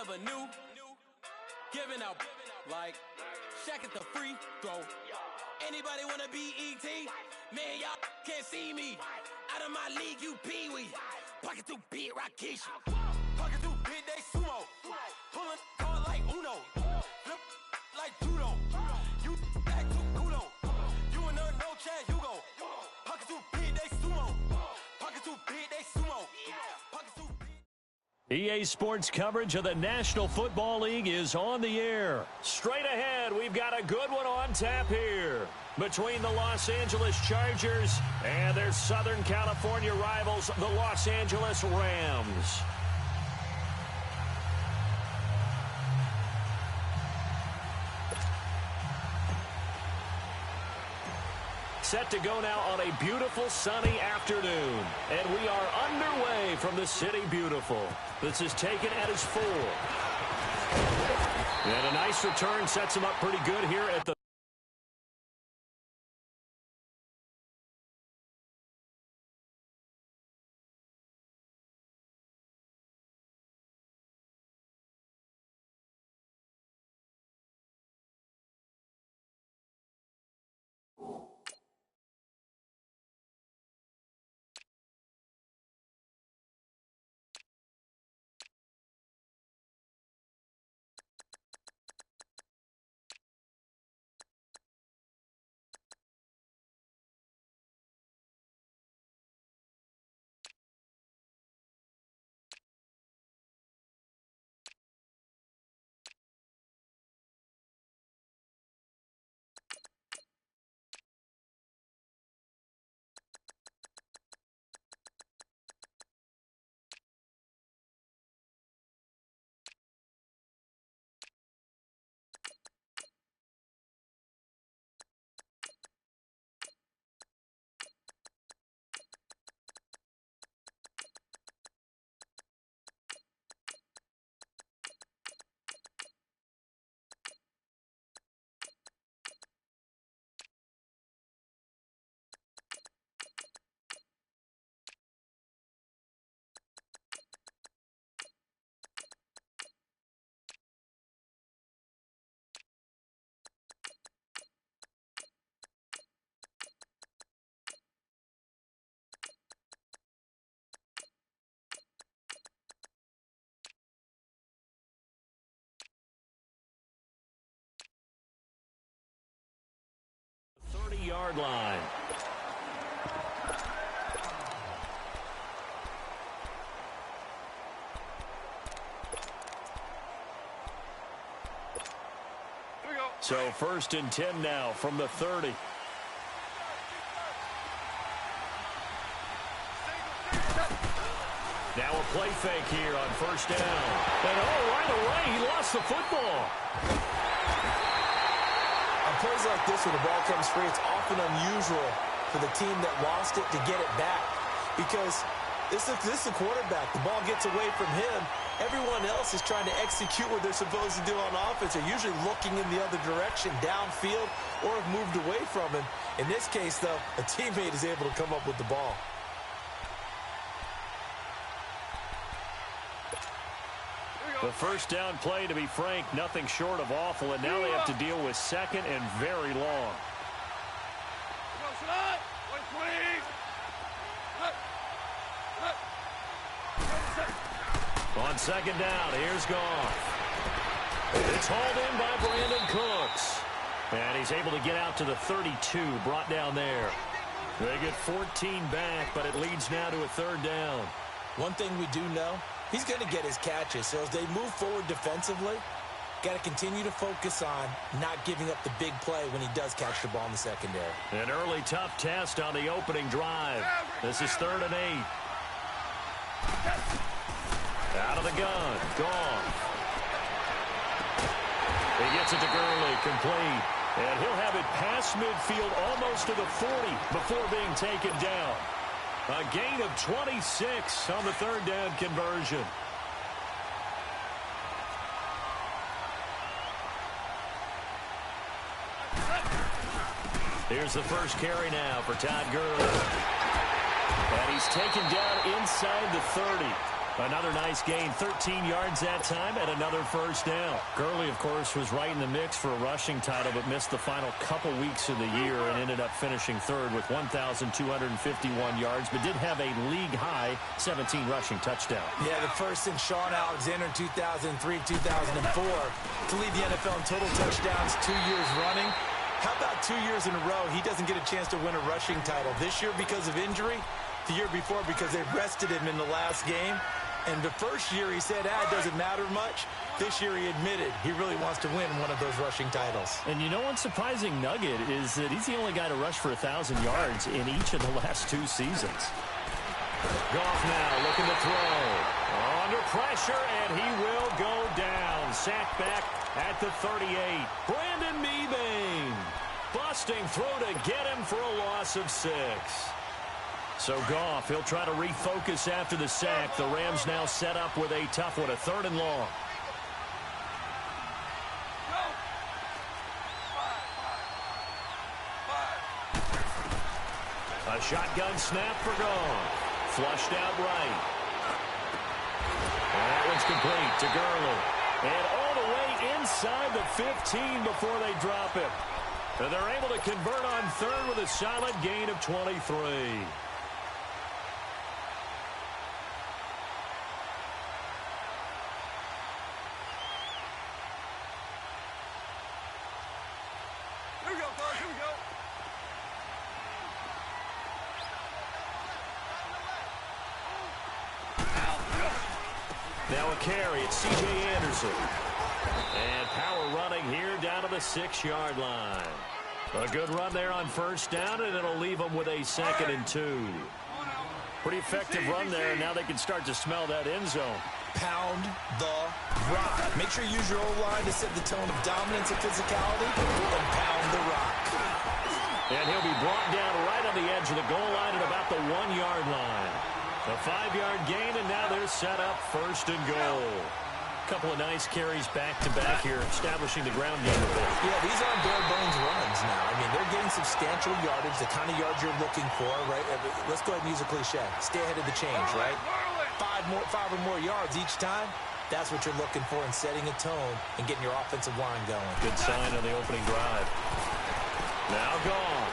of a new, giving out like Shaq at the free throw. Anybody wanna be ET? Man, y'all can't see me. Out of my league, you pee-wee. Pocket too big, Rakishi. Pocket too big, they sumo. Pulling card like Uno. Flip like judo. You act too kudo. You and her, no chance, you go. Pocket too big, they sumo. Pocket too big, they sumo. Pocket too big. EA Sports coverage of the National Football League is on the air. Straight ahead, we've got a good one on tap here between the Los Angeles Chargers and their Southern California rivals, the Los Angeles Rams. Set to go now on a beautiful sunny afternoon. And we are underway from the City Beautiful. This is taken at his 4. And a nice return sets him up pretty good here at the yard line. So 1st and 10 now from the 30. Now a play fake here on 1st down. And right away, he lost the football. On plays like this where the ball comes free, it's often unusual for the team that lost it to get it back. Because this is the quarterback. The ball gets away from him. Everyone else is trying to execute what they're supposed to do on offense. They're usually looking in the other direction, downfield, or have moved away from him. In this case, though, a teammate is able to come up with the ball. The 1st down play, to be frank, nothing short of awful, and now they have to deal with 2nd and very long. On 2nd down, here's Goff. It's hauled in by Brandon Cooks. And he's able to get out to the 32, brought down there. They get 14 back, but it leads now to a 3rd down. One thing we do know, he's going to get his catches. So as they move forward defensively, got to continue to focus on not giving up the big play when he does catch the ball in the secondary. An early tough test on the opening drive. This is 3rd and 8. Out of the gun, Goff. He gets it to Gurley, complete. And he'll have it past midfield almost to the 40 before being taken down. A gain of 26 on the 3rd down conversion. Here's the first carry now for Todd Gurley. And he's taken down inside the 30. Another nice gain, 13 yards that time, and another first down. Gurley, of course, was right in the mix for a rushing title, but missed the final couple weeks of the year and ended up finishing third with 1,251 yards, but did have a league-high 17 rushing touchdowns. Yeah, the first in Sean Alexander in 2003-2004 to lead the NFL in total touchdowns 2 years running. How about 2 years in a row he doesn't get a chance to win a rushing title? This year because of injury, the year before because they rested him in the last game. And the first year he said, it doesn't matter much. This year he admitted he really wants to win one of those rushing titles. And you know one surprising nugget is that he's the only guy to rush for 1,000 yards in each of the last 2 seasons. Goff now looking to throw. Under pressure, and he will go down. Sacked back at the 38. Brandon Mebane busting through to get him for a loss of 6. So Goff, he'll try to refocus after the sack. The Rams now set up with a tough one, a 3rd and long. A shotgun snap for Goff. Flushed out right. And that one's complete to Gurley. And all the way inside the 15 before they drop it. And they're able to convert on 3rd with a solid gain of 23. Now a carry, it's C.J. Anderson. And power running here down to the 6-yard line. A good run there on first down, and it'll leave them with a 2nd and 2. Pretty effective run there, and now they can start to smell that end zone. Pound the rock. Make sure you use your O-line to set the tone of dominance and physicality, and pound the rock. And he'll be brought down right on the edge of the goal line at about the 1-yard line. A 5-yard gain, and now they're set up 1st and goal. Couple of nice carries back-to-back here, establishing the ground game a bit. Yeah, these aren't bare-bones runs now. I mean, they're getting substantial yardage, the kind of yards you're looking for, right? Let's go ahead and use a cliche. Stay ahead of the change, right? 5 or more yards each time. That's what you're looking for in setting a tone and getting your offensive line going. Good sign on the opening drive. Now gone.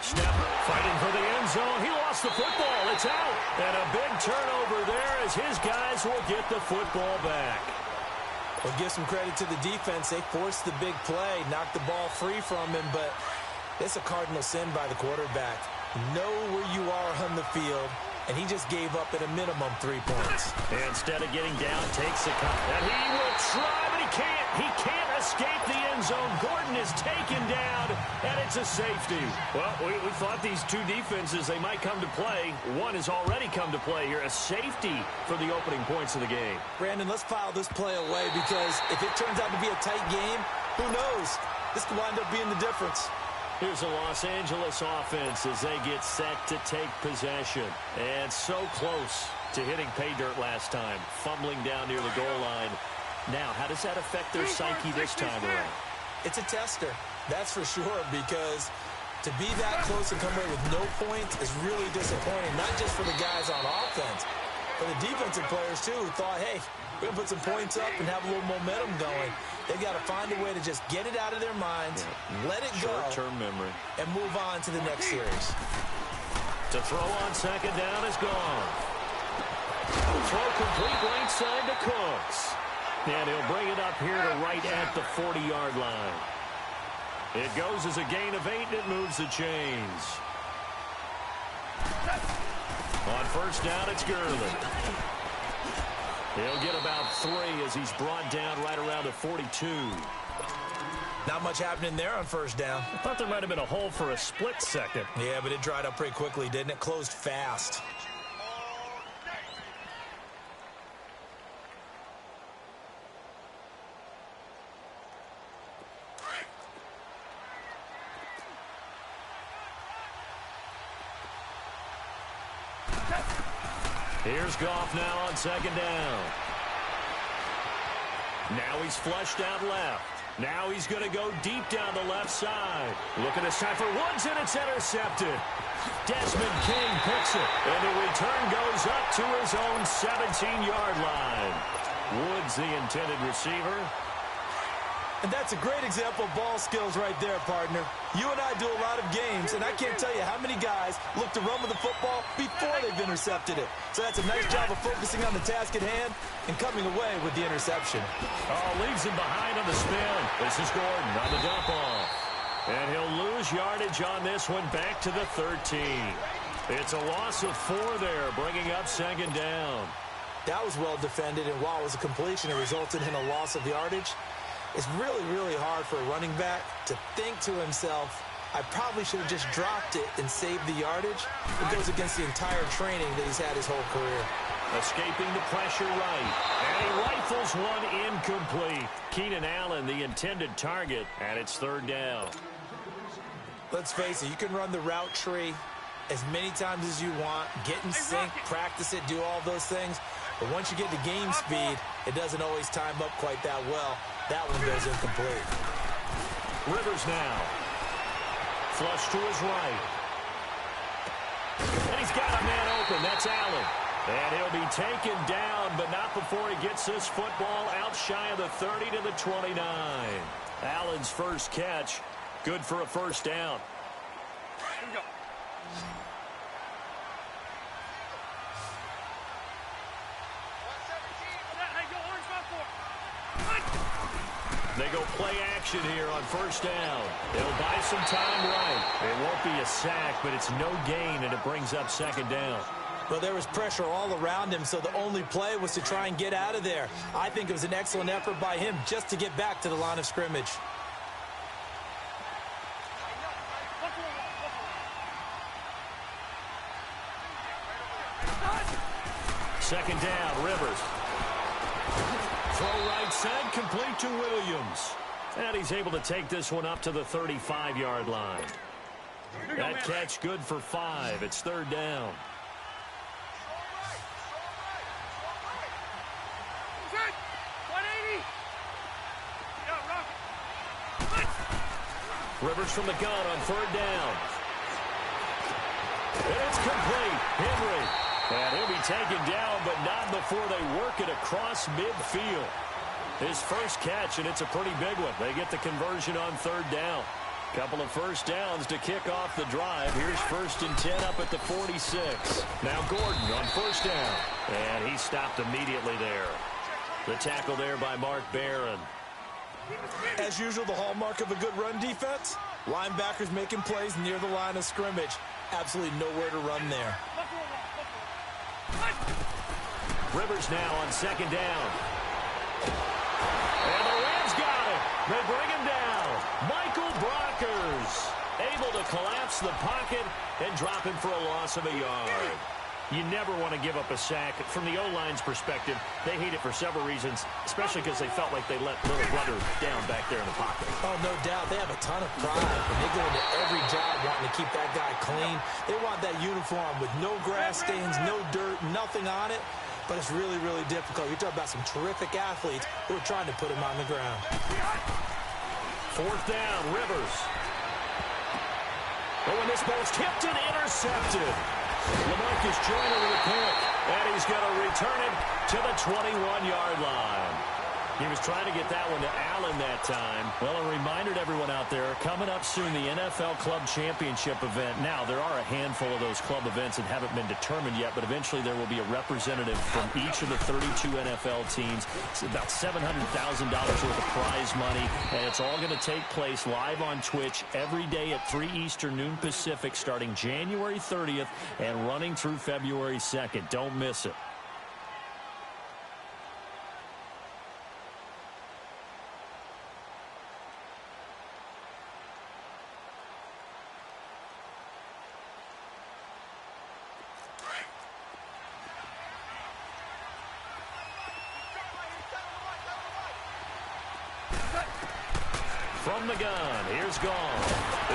Snap, fighting for the end zone. He lost the football. It's out. And a big turnover there as his guys will get the football back. Well, give some credit to the defense. They forced the big play, knocked the ball free from him, but it's a cardinal sin by the quarterback. Know where you are on the field, and he just gave up at a minimum 3 points. And instead of getting down, takes a cut. And he will try, but he can't. He can't escape the end zone. Gordon is taken down, and it's a safety. Well, we thought these 2 defenses, they might come to play. One has already come to play here. A safety for the opening points of the game. Brandon, let's file this play away because if it turns out to be a tight game, who knows? This could wind up being the difference. Here's a Los Angeles offense as they get set to take possession. And so close to hitting pay dirt last time. Fumbling down near the goal line. Now, how does that affect their psyche this time around? It's a tester, that's for sure, because to be that close and come away with no points is really disappointing, not just for the guys on offense, but the defensive players, too, who thought, hey, we're going to put some points up and have a little momentum going. They've got to find a way to just get it out of their minds, let it go, short-term memory, and move on to the next series. To throw on 2nd down is gone. Throw complete right side to Cooks. And he'll bring it up here to right at the 40-yard line. It goes as a gain of 8, and it moves the chains. On first down, it's Gurley. He'll get about 3 as he's brought down right around the 42. Not much happening there on first down. I thought there might have been a hole for a split second. Yeah, but it dried up pretty quickly, didn't it? Closed fast. Here's Goff now on 2nd down. Now he's flushed out left. Now he's going to go deep down the left side. Looking this time for Woods, and it's intercepted. Desmond King picks it, and the return goes up to his own 17-yard line. Woods, the intended receiver. And that's a great example of ball skills right there, partner. You and I do a lot of games, and I can't tell you how many guys look to run with the football before they've intercepted it. So that's a nice job of focusing on the task at hand and coming away with the interception. Oh, leaves him behind on the spin. This is Gordon on the dump off. And he'll lose yardage on this one back to the 13. It's a loss of 4 there, bringing up second down. That was well defended, and while it was a completion, it resulted in a loss of yardage. It's really, really hard for a running back to think to himself, I probably should have just dropped it and saved the yardage. It goes against the entire training that he's had his whole career. Escaping the pressure right. And he rifles one incomplete. Keenan Allen, the intended target, and it's third down. Let's face it, you can run the route tree as many times as you want, get in sync, practice it, do all those things. But once you get to game speed, it doesn't always time up quite that well. That one goes incomplete. Rivers now. Flush to his right. And he's got a man open. That's Allen. And he'll be taken down, but not before he gets this football out shy of the 30 to the 29. Allen's first catch, good for a first down. Here we go. They go play action here on first down. They'll buy some time right. It won't be a sack, but it's no gain, and it brings up second down. Well, there was pressure all around him, so the only play was to try and get out of there. I think it was an excellent effort by him just to get back to the line of scrimmage. Second down, Rivers. Throw right side, complete to Williams. And he's able to take this one up to the 35-yard line. That catch good for 5. It's third down. Rivers from the gun on third down. And it's complete. Henry. And he'll be taken down, but not before they work it across midfield. His first catch, and it's a pretty big one. They get the conversion on third down. Couple of first downs to kick off the drive. Here's 1st and 10 up at the 46. Now Gordon on first down. And he stopped immediately there. The tackle there by Mark Barron. As usual, the hallmark of a good run defense, linebackers making plays near the line of scrimmage. Absolutely nowhere to run there. Rivers now on second down. And the Rams got it. They bring him down. Michael Brockers able to collapse the pocket and drop him for a loss of a yard. You never want to give up a sack. From the O-line's perspective, they hate it for several reasons, especially because they felt like they let little brother down back there in the pocket. Oh, no doubt. They have a ton of pride, and they go into every job wanting to keep that guy clean. They want that uniform with no grass stains, no dirt, nothing on it. But it's really, really difficult. You're talking about some terrific athletes who are trying to put him on the ground. Fourth down, Rivers. Oh, and this ball's tipped and intercepted. LaMarcus Joyner with a pick, and he's going to return it to the 21-yard line. He was trying to get that one to Allen that time. Well, a reminder to everyone out there, coming up soon, the NFL Club Championship event. Now, there are a handful of those club events that haven't been determined yet, but eventually there will be a representative from each of the 32 NFL teams. It's about $700,000 worth of prize money, and it's all going to take place live on Twitch every day at 3 Eastern, noon Pacific, starting January 30th and running through February 2nd. Don't miss it. From the gun, here's Gone.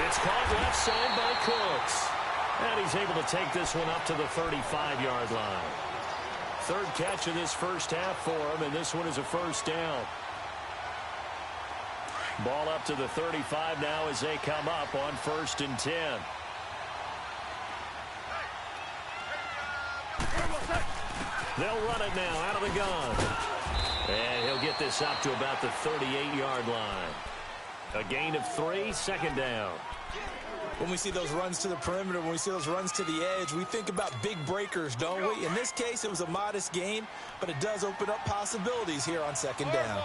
It's caught left side by Cooks. And he's able to take this one up to the 35-yard line. Third catch of this first half for him, and this one is a first down. Ball up to the 35 now as they come up on 1st and 10. They'll run it now out of the gun. And he'll get this up to about the 38-yard line. A gain of 3, 2nd down. When we see those runs to the perimeter, when we see those runs to the edge, we think about big breakers, don't we? In this case, it was a modest gain, but it does open up possibilities here on 2nd down.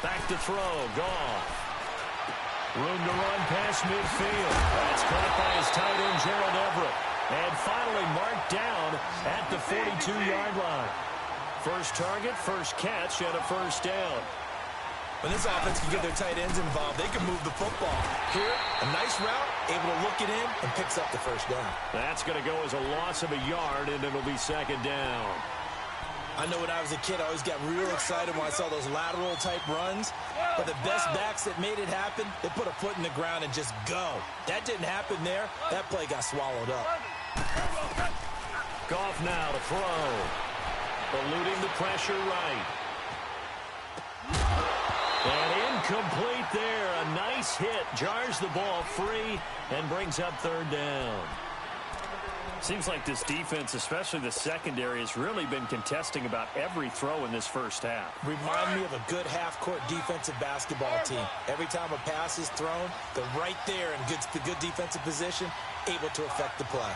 Back to throw. Goff. Room to run past midfield. That's caught by his tight end, Gerald Everett. And finally marked down at the 42-yard line. First target, first catch, and a 1st down. When this offense can get their tight ends involved, they can move the football. Here, a nice route, able to look it in, and picks up the 1st down. That's going to go as a loss of a yard, and it'll be 2nd down. I know when I was a kid, I always got real excited when I saw those lateral-type runs. But the best backs that made it happen, they put a foot in the ground and just go. That didn't happen there. That play got swallowed up. Goff now to throw. Eluding the pressure right. And incomplete there. A nice hit. Jars the ball free and brings up 3rd down. Seems like this defense, especially the secondary, has really been contesting about every throw in this 1st half. Remind me of a good half-court defensive basketball team. Every time a pass is thrown, they're right there in good defensive position, able to affect the play.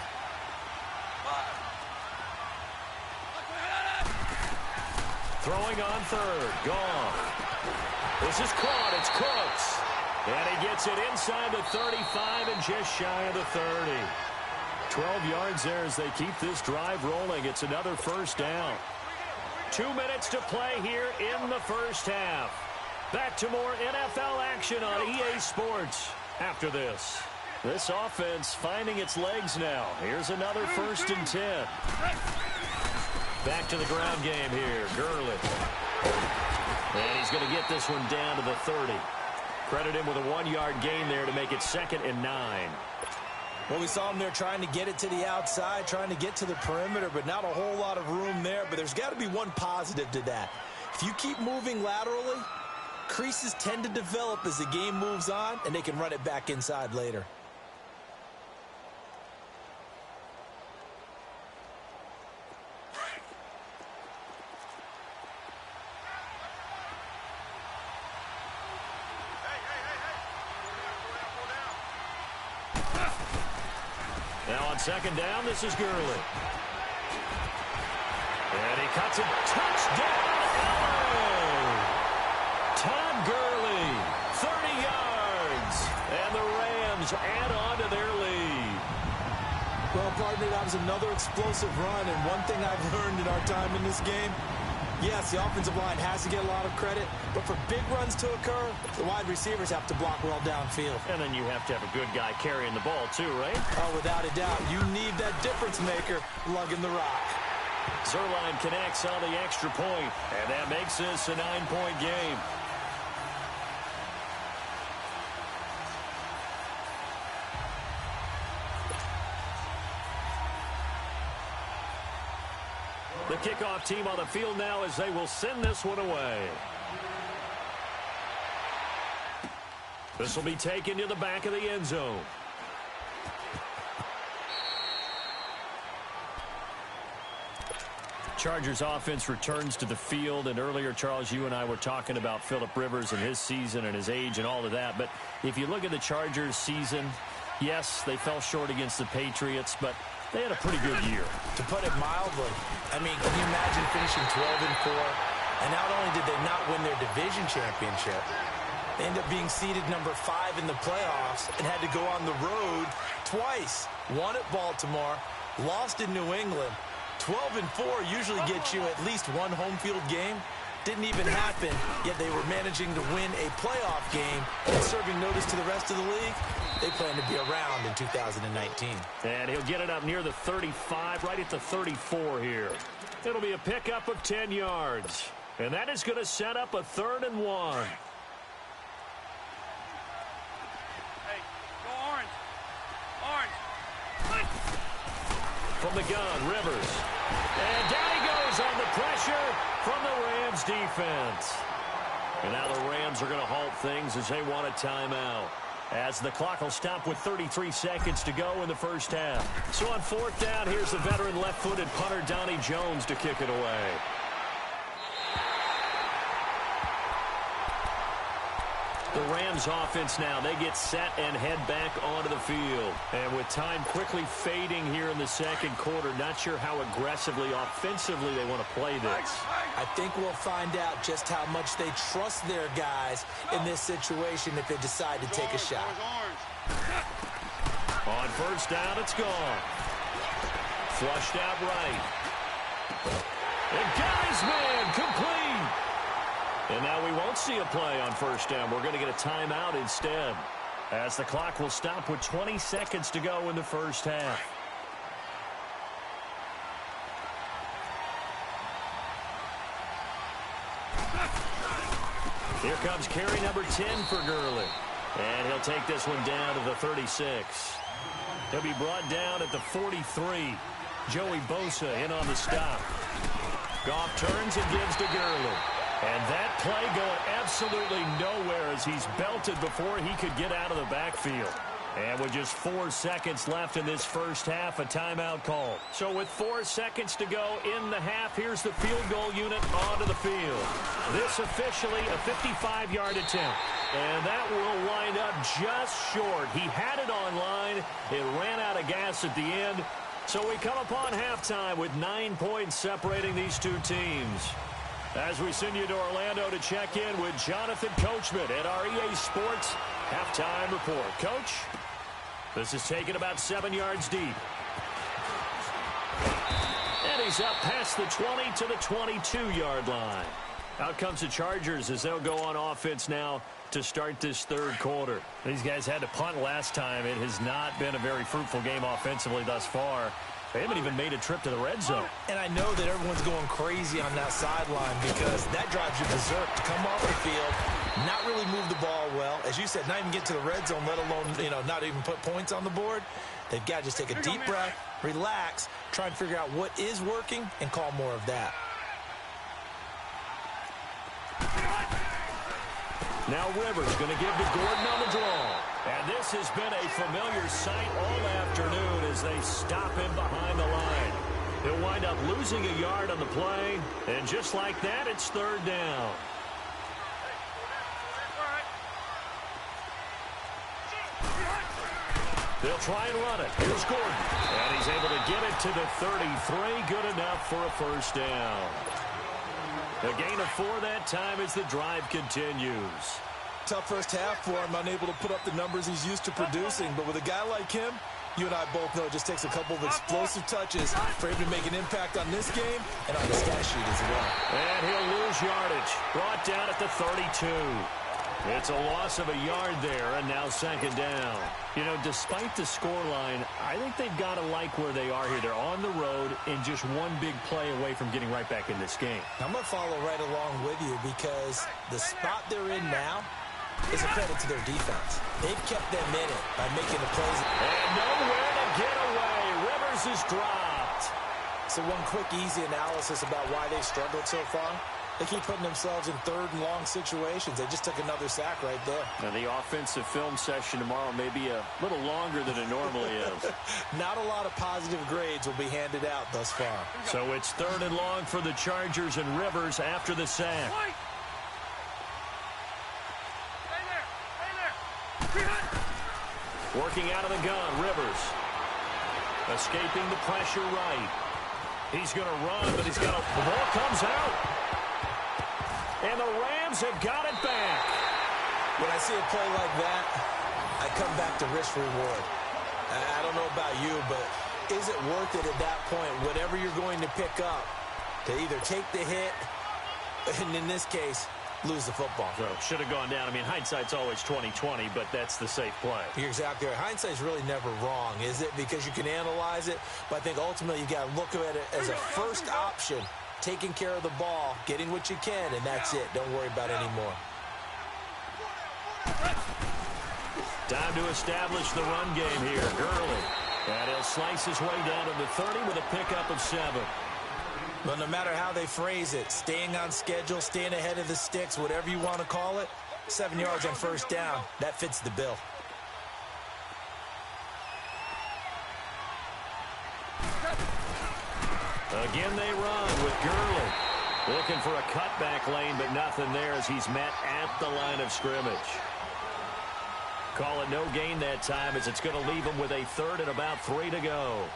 Throwing on 3rd. Goff. This is caught. It's Cooks. And he gets it inside the 35 and just shy of the 30. 12 yards there as they keep this drive rolling. It's another 1st down. 2 minutes to play here in the 1st half. Back to more NFL action on EA Sports after this. This offense finding its legs now. Here's another 1st and 10. Back to the ground game here. Gurley. And he's going to get this one down to the 30. Credit him with a 1-yard gain there to make it 2nd and 9. Well, we saw him there trying to get it to the outside, trying to get to the perimeter, but not a whole lot of room there. But there's got to be one positive to that. If you keep moving laterally, creases tend to develop as the game moves on, and they can run it back inside later. Now on 2nd down, this is Gurley. And he cuts it. Touchdown, LA! Todd Gurley, 30 yards. And the Rams add on to their lead. Well, partner, that was another explosive run. And one thing I've learned in our time in this game, yes, the offensive line has to get a lot of credit, but for big runs to occur, the wide receivers have to block well downfield. And then you have to have a good guy carrying the ball too, right? Oh, without a doubt. You need that difference maker lugging the rock. Zerline connects on the extra point, and that makes this a 9-point game. The kickoff team on the field now as they will send this one away. This will be taken to the back of the end zone. Chargers offense returns to the field, and earlier, Charles, you and I were talking about Phillip Rivers and his season and his age and all of that, but if you look at the Chargers season, yes, they fell short against the Patriots, but they had a pretty good year. To put it mildly, I mean, can you imagine finishing 12-4? And not only did they not win their division championship, they ended up being seeded number 5 in the playoffs and had to go on the road twice. Won at Baltimore, lost in New England. 12-4 usually gets you at least one home field game. Didn't even happen, yet they were managing to win a playoff game and serving notice to the rest of the league. They plan to be around in 2019. And he'll get it up near the 35, right at the 34 here. It'll be a pickup of 10 yards. And that is going to set up a 3rd and 1. Hey, go orange. Orange. From the gun, Rivers. And down he goes on the pressure from the Rams defense. And now the Rams are going to halt things as they want a timeout, as the clock will stop with 33 seconds to go in the first half. So on fourth down, here's the veteran left-footed punter Donnie Jones to kick it away. The Rams offense now, they get set and head back onto the field. And with time quickly fading here in the second quarter, not sure how aggressively, offensively they want to play this. I think we'll find out just how much they trust their guys in this situation if they decide to take a shot. On first down, it's gone. Flushed out right. And got his man complete. And now we won't see a play on first down. We're going to get a timeout instead, as the clock will stop with 20 seconds to go in the first half. Here comes carry number 10 for Gurley. And he'll take this one down to the 36. He'll be brought down at the 43. Joey Bosa in on the stop. Goff turns and gives to Gurley. And that play going absolutely nowhere as he's belted before he could get out of the backfield. And with just 4 seconds left in this first half, a timeout call. So with 4 seconds to go in the half, here's the field goal unit onto the field. This officially a 55-yard attempt. And that will wind up just short. He had it on line. It ran out of gas at the end. So we come upon halftime with 9 points separating these two teams. As we send you to Orlando to check in with Jonathan Coachman at our EA Sports Halftime Report. Coach, this is taken about 7 yards deep. And he's up past the 20 to the 22-yard line. Out comes the Chargers as they'll go on offense now to start this third quarter. These guys had to punt last time. It has not been a very fruitful game offensively thus far. They haven't even made a trip to the red zone. And I know that everyone's going crazy on that sideline because that drives you berserk to come off the field, not really move the ball well. As you said, not even get to the red zone, let alone, not even put points on the board. They've got to just take a deep breath, relax, try and figure out what is working, and call more of that. Now Rivers going to give to Gordon on the draw. And this has been a familiar sight all afternoon as they stop him behind the line. He'll wind up losing a yard on the play. And just like that, it's third down. They'll try and run it. Here's Gordon. And he's able to get it to the 33. Good enough for a first down. A gain of 4 that time as the drive continues. Tough first half for him, unable to put up the numbers he's used to producing. But with a guy like him, you and I both know it just takes a couple of explosive touches for him to make an impact on this game and on the stat sheet as well. And he'll lose yardage. Brought down at the 32. It's a loss of a yard there, and now second down. Despite the scoreline, I think they've got to like where they are here. They're on the road and just one big play away from getting right back in this game. I'm going to follow right along with you because the spot they're in now is a credit to their defense. They've kept them in it by making the plays. And nowhere to get away. Rivers is dropped. So one quick, easy analysis about why they struggled so far. They keep putting themselves in third and long situations. They just took another sack right there. Now, the offensive film session tomorrow may be a little longer than it normally is. Not a lot of positive grades will be handed out thus far. So it's third and long for the Chargers and Rivers after the sack. Working out of the gun, Rivers. Escaping the pressure right. He's going to run, but the ball comes out. And the Rams have got it back. When I see a play like that, I come back to risk reward. I don't know about you, but is it worth it at that point, whatever you're going to pick up, to either take the hit, and in this case, lose the football? So should have gone down. Hindsight's always 20/20, but that's the safe play. You're exactly right. Hindsight's really never wrong, is it? Because you can analyze it, but I think ultimately you got to look at it as a first option. Taking care of the ball, getting what you can, and that's it. Don't worry about it anymore. Time to establish the run game here. Gurley. And he'll slice his way down to the 30 with a pickup of 7. But no matter how they phrase it, staying on schedule, staying ahead of the sticks, whatever you want to call it, 7 yards on first down, that fits the bill. Again they run with Gurley. Looking for a cutback lane, but nothing there as he's met at the line of scrimmage. Call it no gain that time as it's going to leave him with a 3rd and about 3 to go.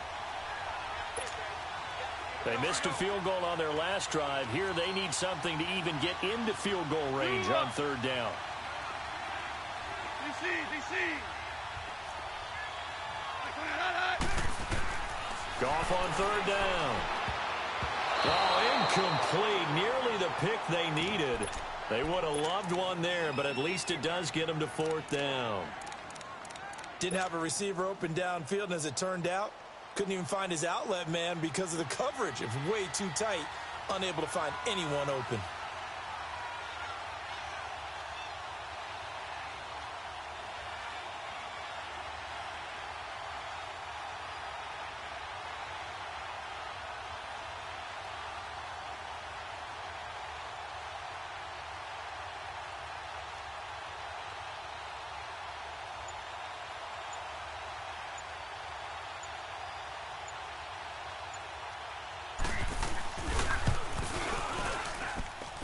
They missed a field goal on their last drive. Here they need something to even get into field goal range on 3rd down. DC. Goff on 3rd down. Oh, incomplete. Nearly the pick they needed. They would have loved one there, but at least it does get them to 4th down. Didn't have a receiver open downfield, and as it turned out, couldn't even find his outlet man because of the coverage. It was way too tight, unable to find anyone open.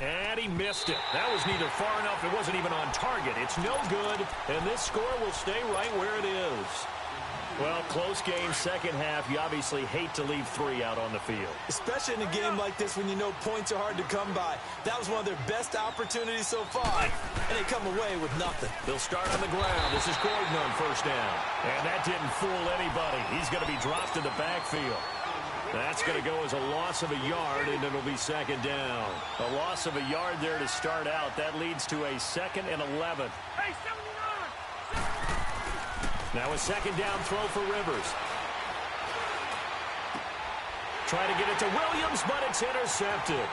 And he missed it. That was neither far enough. It wasn't even on target. It's no good, and this score will stay right where it is. Well, close game, second half. You obviously hate to leave 3 out on the field. Especially in a game like this when you know points are hard to come by. That was one of their best opportunities so far, and they come away with nothing. They'll start on the ground. This is Gordon on first down. And that didn't fool anybody. He's going to be dropped in the backfield. That's going to go as a loss of a yard, and it'll be second down. A loss of a yard there to start out. That leads to a 2nd and 11. Hey, 79! Now a second down throw for Rivers. Trying to get it to Williams, but it's intercepted.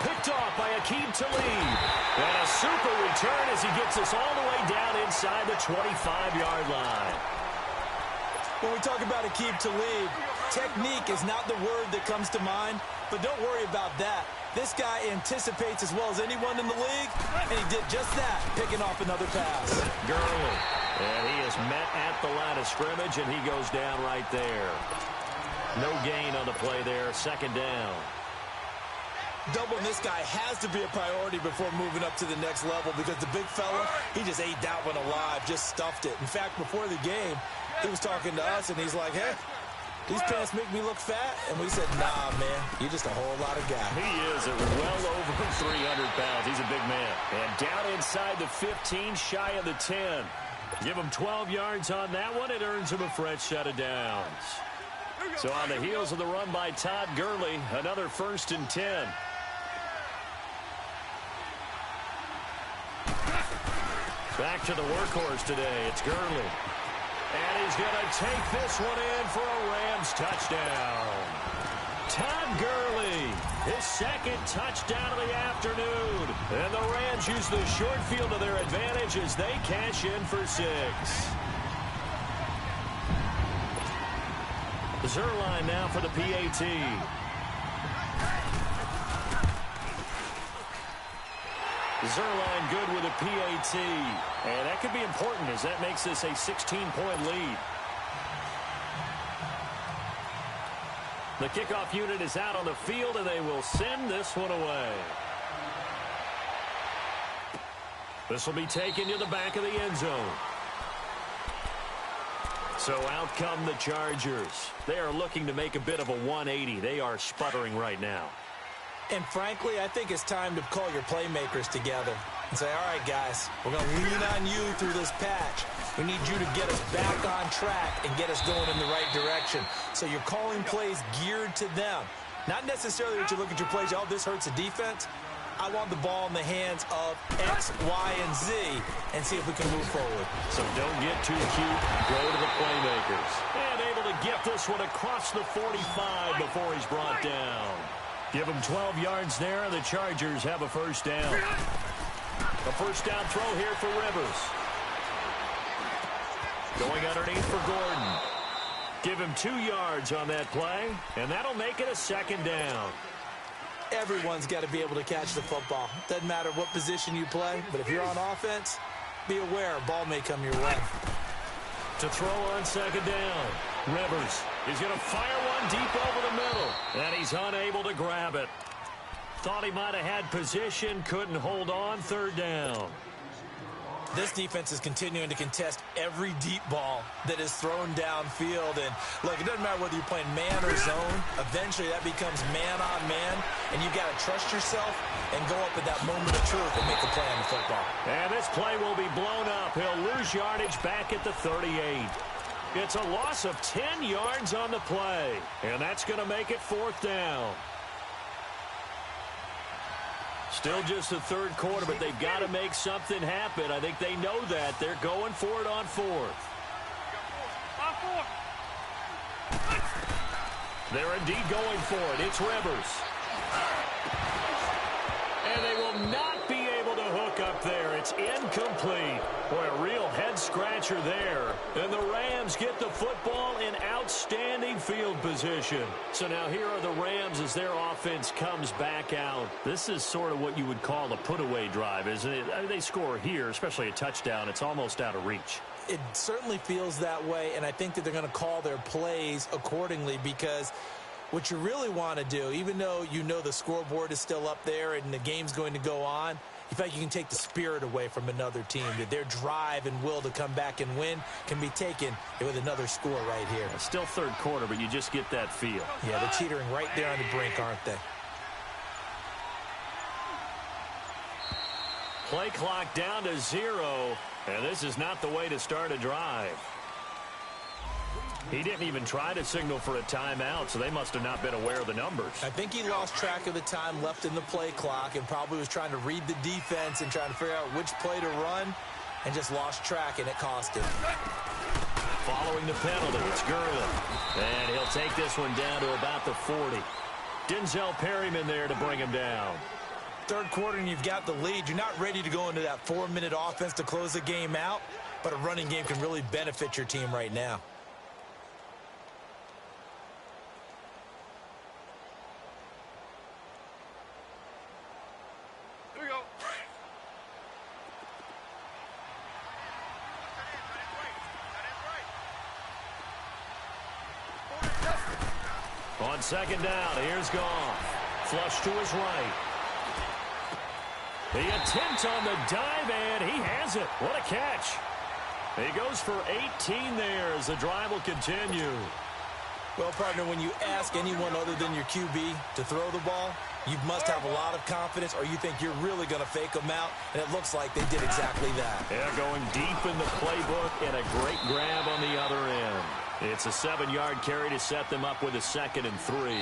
Picked off by Aqib Talib. And a super return as he gets us all the way down inside the 25-yard line. When we talk about Aqib Talib, technique is not the word that comes to mind, but don't worry about that. This guy anticipates as well as anyone in the league, and he did just that, picking off another pass. Gurley, and he is met at the line of scrimmage, and he goes down right there. No gain on the play there, second down. Doubling this guy has to be a priority before moving up to the next level because the big fella, he just ate that one alive, just stuffed it. In fact, before the game, he was talking to us, and he's like, hey, these pants make me look fat. And we said, nah, man, you're just a whole lot of guy. He is at well over 300 pounds. He's a big man. And down inside the 15, shy of the 10. Give him 12 yards on that one. It earns him a fresh set of downs. So on the heels of the run by Todd Gurley, another 1st and 10. Back to the workhorse today. It's Gurley. And he's going to take this one in for a Rams touchdown. Todd Gurley, his 2nd touchdown of the afternoon. And the Rams use the short field to their advantage as they cash in for 6. Zerline now for the PAT. Zerline good with a PAT. And that could be important as that makes this a 16-point lead. The kickoff unit is out on the field, and they will send this one away. This will be taken to the back of the end zone. So out come the Chargers. They are looking to make a bit of a 180. They are sputtering right now. And frankly, I think it's time to call your playmakers together and say, all right, guys, we're going to lean on you through this patch. We need you to get us back on track and get us going in the right direction. So you're calling plays geared to them. Not necessarily that you look at your plays, oh, this hurts the defense. I want the ball in the hands of X, Y, and Z and see if we can move forward. So don't get too cute. Go to the playmakers. And able to get this one across the 45 before he's brought down. Give him 12 yards there, and the Chargers have a first down. A first down throw here for Rivers. Going underneath for Gordon. Give him 2 yards on that play, and that'll make it a second down. Everyone's got to be able to catch the football. Doesn't matter what position you play, but if you're on offense, be aware, a ball may come your way. To throw on second down, Rivers is going to fire one deep over the middle, and he's unable to grab it. Thought he might have had position, couldn't hold on, third down. This defense is continuing to contest every deep ball that is thrown downfield. And, look, it doesn't matter whether you're playing man or zone. Eventually, that becomes man-on-man, and you've got to trust yourself and go up at that moment of truth and make a play on the football. And this play will be blown up. He'll lose yardage back at the 38. It's a loss of 10 yards on the play, and that's going to make it fourth down. Still just the third quarter, but they've got to make something happen. I think they know that. They're going for it on fourth. They're indeed going for it. It's Rivers. And they will not be able to hook up there. It's incomplete. Boy, a real head-scratcher there. And the Rams get the football in outstanding field position. So now here are the Rams as their offense comes back out. This is sort of what you would call a put-away drive, isn't it? I mean, they score here, especially a touchdown. It's almost out of reach. It certainly feels that way, and I think that they're going to call their plays accordingly, because what you really want to do, even though you know the scoreboard is still up there and the game's going to go on, you feel like you can take the spirit away from another team, that their drive and will to come back and win can be taken with another score right here. It's still third quarter, but you just get that feel. Yeah, they're teetering right there on the brink, aren't they? Play clock down to 0, and this is not the way to start a drive. He didn't even try to signal for a timeout, so they must have not been aware of the numbers. I think he lost track of the time left in the play clock and probably was trying to read the defense and trying to figure out which play to run, and just lost track, and it cost him. Following the penalty, it's Gurley. And he'll take this one down to about the 40. Denzel Perryman there to bring him down. Third quarter and you've got the lead. You're not ready to go into that 4-minute offense to close the game out, but a running game can really benefit your team right now. Here we go. On second down, here's Goff. Flush to his right. The attempt on the dive, and he has it. What a catch. He goes for 18 there as the drive will continue. Well, partner, when you ask anyone other than your QB to throw the ball, you must have a lot of confidence, or you think you're really going to fake them out, and it looks like they did exactly that. Yeah, going deep in the playbook and a great grab on the other end. It's a 7-yard carry to set them up with a 2nd and 3.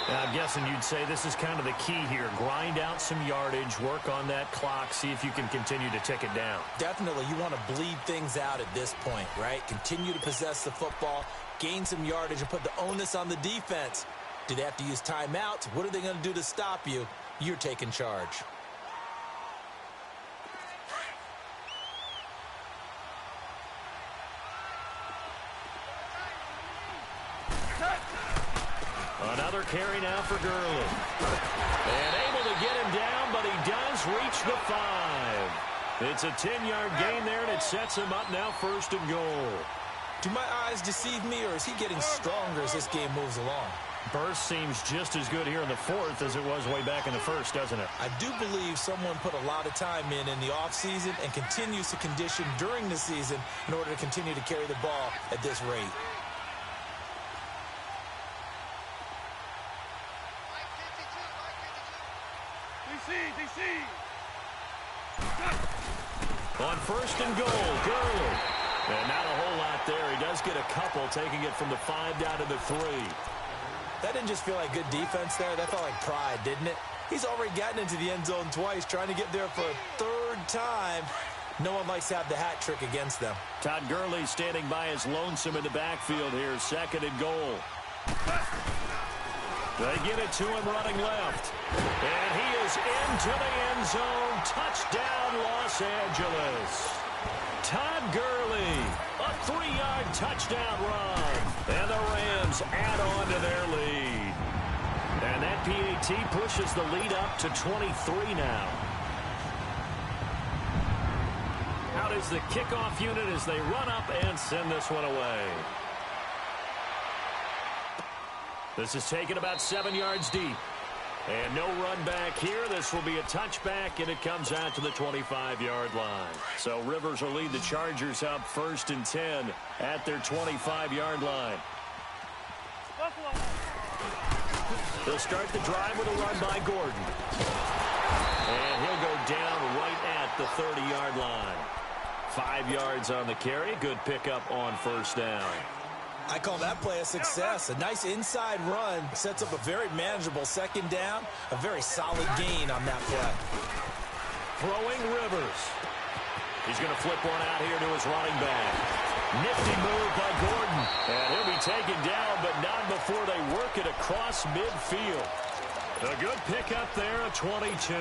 Now, I'm guessing you'd say this is kind of the key here. Grind out some yardage, work on that clock, see if you can continue to tick it down. Definitely, you want to bleed things out at this point, right? Continue to possess the football, gain some yardage, and put the onus on the defense. Do they have to use timeouts? What are they going to do to stop you? You're taking charge. Another carry now for Gurley. And able to get him down, but he does reach the 5. It's a 10-yard gain there, and it sets him up now 1st and goal. Do my eyes deceive me, or is he getting stronger as this game moves along? Burst seems just as good here in the 4th as it was way back in the 1st, doesn't it? I do believe someone put a lot of time in the offseason and continues to condition during the season in order to continue to carry the ball at this rate. DC. On 1st and goal, Gurley. And not a whole lot there. He does get a couple, taking it from the 5 down to the 3. That didn't just feel like good defense there. That felt like pride, didn't it? He's already gotten into the end zone twice, trying to get there for a 3rd time. No one likes to have the hat trick against them. Todd Gurley standing by his lonesome in the backfield here, 2nd and goal. They get it to him running left. And he is into the end zone. Touchdown, Los Angeles. Todd Gurley, a 3-yard touchdown run. And the Rams add on to their lead. And that PAT pushes the lead up to 23 now. Out is the kickoff unit as they run up and send this one away. This is taken about 7 yards deep. And no run back here. This will be a touchback, and it comes out to the 25-yard line. So Rivers will lead the Chargers up 1st and 10 at their 25-yard line. They'll start the drive with a run by Gordon. And he'll go down right at the 30-yard line. 5 yards on the carry. Good pickup on 1st down. I call that play a success. A nice inside run sets up a very manageable 2nd down. A very solid gain on that play. Throwing Rivers. He's going to flip one out here to his running back. Nifty move by Gordon. And he'll be taken down, but not before they work it across midfield. A good pickup there, a 22.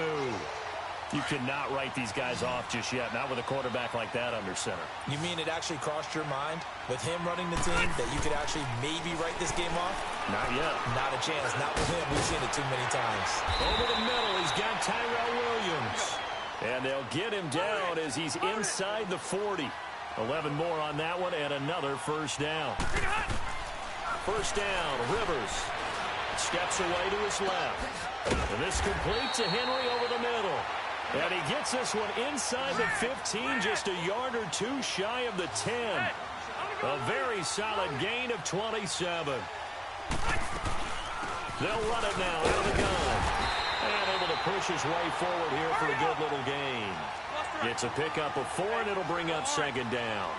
You cannot write these guys off just yet, not with a quarterback like that under center. You mean it actually crossed your mind with him running the team that you could actually maybe write this game off? Not yet. Not a chance. Not with him. We've seen it too many times. Over the middle, he's got Tyrell Williams. And they'll get him down as he's inside the 40. 11 more on that one and another 1st down. 1st down, Rivers steps away to his left. And this complete to Henry over the middle. And he gets this one inside the 15, just a yard or 2 shy of the 10. A very solid gain of 27. They'll run it now out of the gun. And able to push his way forward here for a good little gain. It's a pickup of 4, and it'll bring up 2nd down.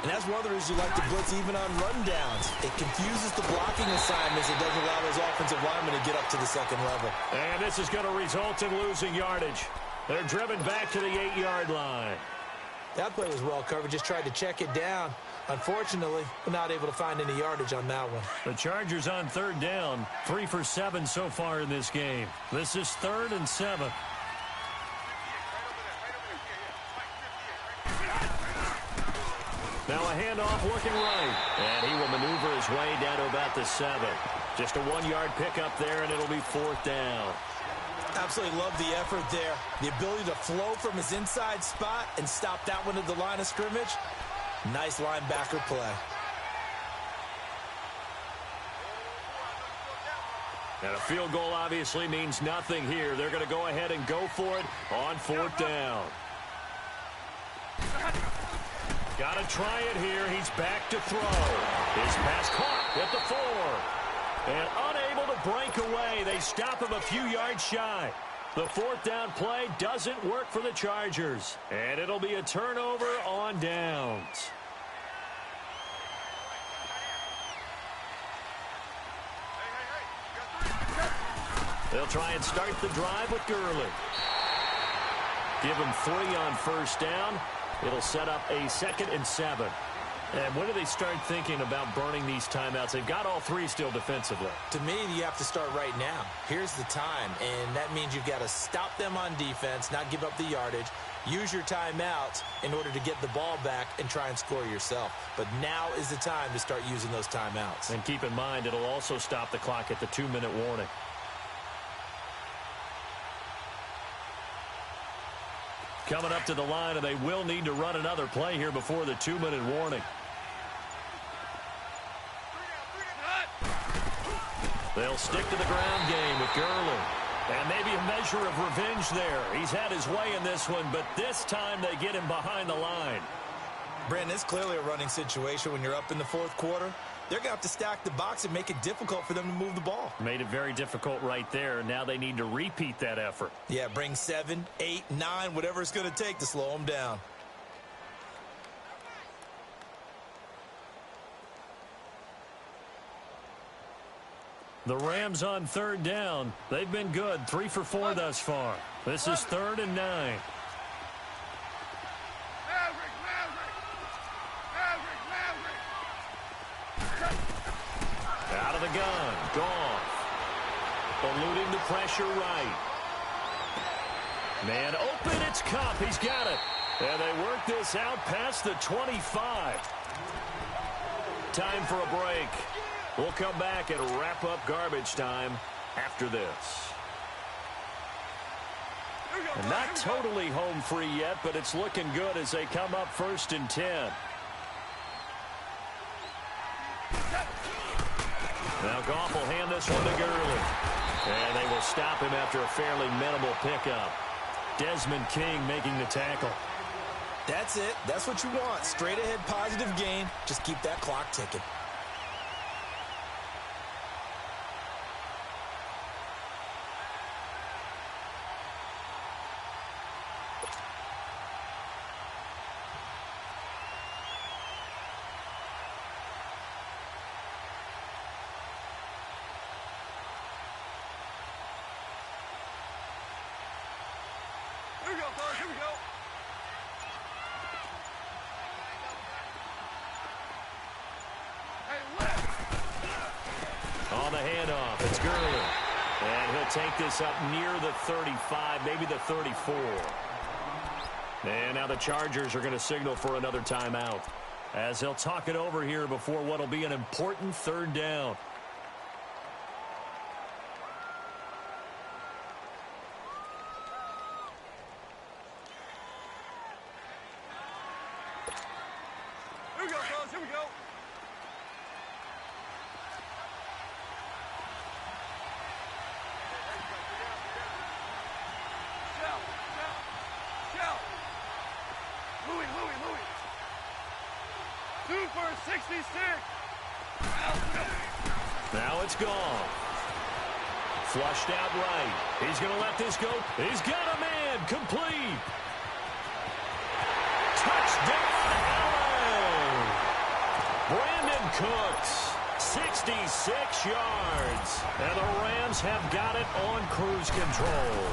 And that's one of the reasons you like to blitz even on rundowns. It confuses the blocking assignments. It doesn't allow those offensive linemen to get up to the 2nd level. And this is going to result in losing yardage. They're driven back to the 8-yard line. That play was well covered. Just tried to check it down. Unfortunately, we're not able to find any yardage on that one. The Chargers on 3rd down. 3 for 7 so far in this game. This is 3rd and 7. Now a handoff looking right. And he will maneuver his way down to about the 7. Just a 1-yard pickup there, and it'll be 4th down. Absolutely love the effort there. The ability to flow from his inside spot and stop that one at the line of scrimmage. Nice linebacker play. And a field goal obviously means nothing here. They're going to go ahead and go for it on 4th down. Got to try it here. He's back to throw. His pass caught at the 4. And unable to break away. They stop him a few yards shy. The 4th down play doesn't work for the Chargers. And it'll be a turnover on downs. They'll try and start the drive with Gurley. Give him 3 on 1st down. It'll set up a 2nd and 7. And when do they start thinking about burning these timeouts? They've got all 3 still defensively. To me, you have to start right now. Here's the time, and that means you've got to stop them on defense, not give up the yardage, use your timeouts in order to get the ball back and try and score yourself. But now is the time to start using those timeouts. And keep in mind, it'll also stop the clock at the 2-minute warning. Coming up to the line, and they will need to run another play here before the 2-minute warning. They'll stick to the ground game with Gurley. And maybe a measure of revenge there. He's had his way in this one, but this time they get him behind the line. Brandon, it's clearly a running situation when you're up in the 4th quarter. They're going to have to stack the box and make it difficult for them to move the ball. Made it very difficult right there. Now they need to repeat that effort. Yeah, bring 7, 8, 9, whatever it's going to take to slow them down. The Rams on 3rd down. They've been good. 3 for 4 thus far. This is 3rd and 9. Out of the gun. Goff. Eluding the pressure right. Man open. It's Kupp. He's got it. And they work this out past the 25. Time for a break. We'll come back and wrap up garbage time after this. And not totally home free yet, but it's looking good as they come up 1st and 10. Now Goff will hand this one to Gurley. And they will stop him after a fairly minimal pickup. Desmond King making the tackle. That's it. That's what you want. Straight ahead positive gain. Just keep that clock ticking. Here we go, fellas. Here we go. On the handoff, it's Gurley. And he'll take this up near the 35, maybe the 34. And now the Chargers are going to signal for another timeout, as they'll talk it over here before what will be an important 3rd down. Here we go, fellas. Here we go. Shout. Louis. 2 for 66. Now it's gone. Flushed out right. He's going to let this go. He's got a man. Complete. Touchdown, Allen. Brandon Cooks, 66 yards. And the Rams have got it on cruise control.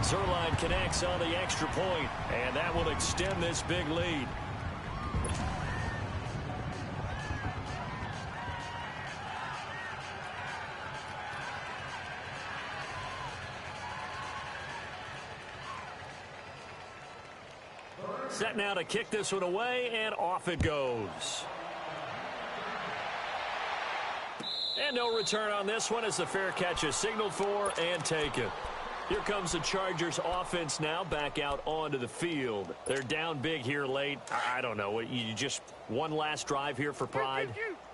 Zerline connects on the extra point, and that will extend this big lead. Set now to kick this one away, and off it goes. And no return on this one as the fair catch is signaled for and taken. Here comes the Chargers offense now back out onto the field. They're down big here late. I don't know. You just one last drive here for pride?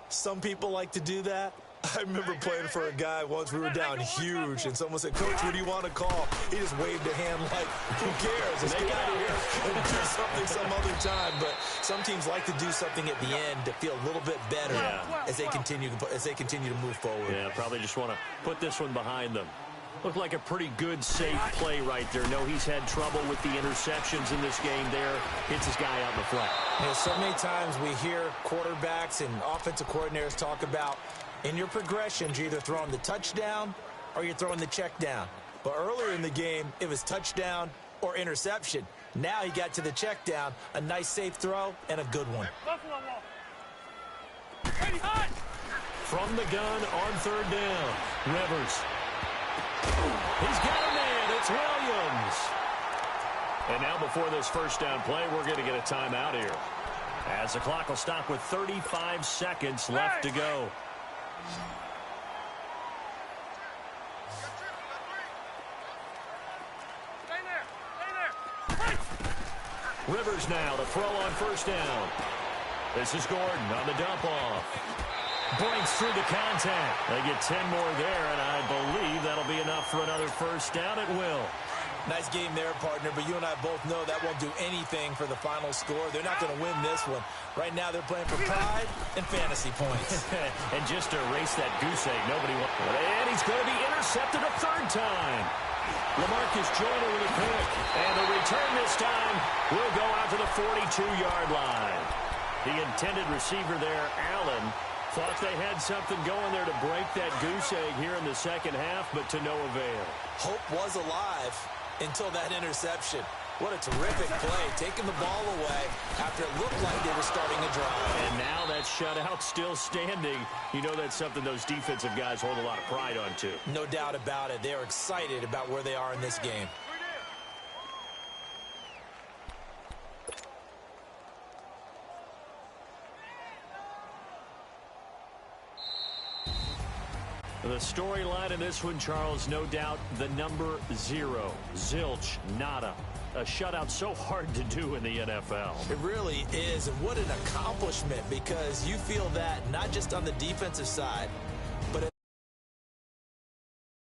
Some people like to do that. I remember playing for a guy once. We were down huge, and someone said, "Coach, what do you want to call?" He just waved a hand like, "Who cares? Let's get out of here and do something some other time." But some teams like to do something at the end to feel a little bit better as they continue to move forward. Yeah, probably just want to put this one behind them. Looked like a pretty good, safe play right there. No, he's had trouble with the interceptions in this game there. Hits his guy out in the flat. You know, so many times we hear quarterbacks and offensive coordinators talk about in your progressions, you're either throwing the touchdown or you're throwing the check down. But earlier in the game, it was touchdown or interception. Now he got to the check down, a nice safe throw, and a good one. From the gun on 3rd down, Rivers. He's got a man. It's Williams. And now before this 1st down play, we're going to get a timeout here, as the clock will stop with 35 seconds left to go. Stay there. Rivers now to throw on 1st down. This is Gordon on the dump off. Breaks through the contact. They get 10 more there, and I believe that'll be enough for another 1st down. It will. Nice game there, partner, but you and I both know that won't do anything for the final score. They're not going to win this one. Right now, they're playing for pride and fantasy points. And just to erase that goose egg, nobody wants. And he's going to be intercepted a 3rd time. LaMarcus Joyner with a pick. And the return this time will go out to the 42-yard line. The intended receiver there, Allen, thought they had something going there to break that goose egg here in the 2nd half, but to no avail. Hope was alive until that interception. What a terrific play, taking the ball away after it looked like they were starting a drive. And now that shutout still standing. You know that's something those defensive guys hold a lot of pride on, too. No doubt about it. They're excited about where they are in this game. The storyline in this one, Charles, no doubt the number 0. Zilch, nada. A shutout so hard to do in the NFL. It really is, and what an accomplishment, because you feel that not just on the defensive side,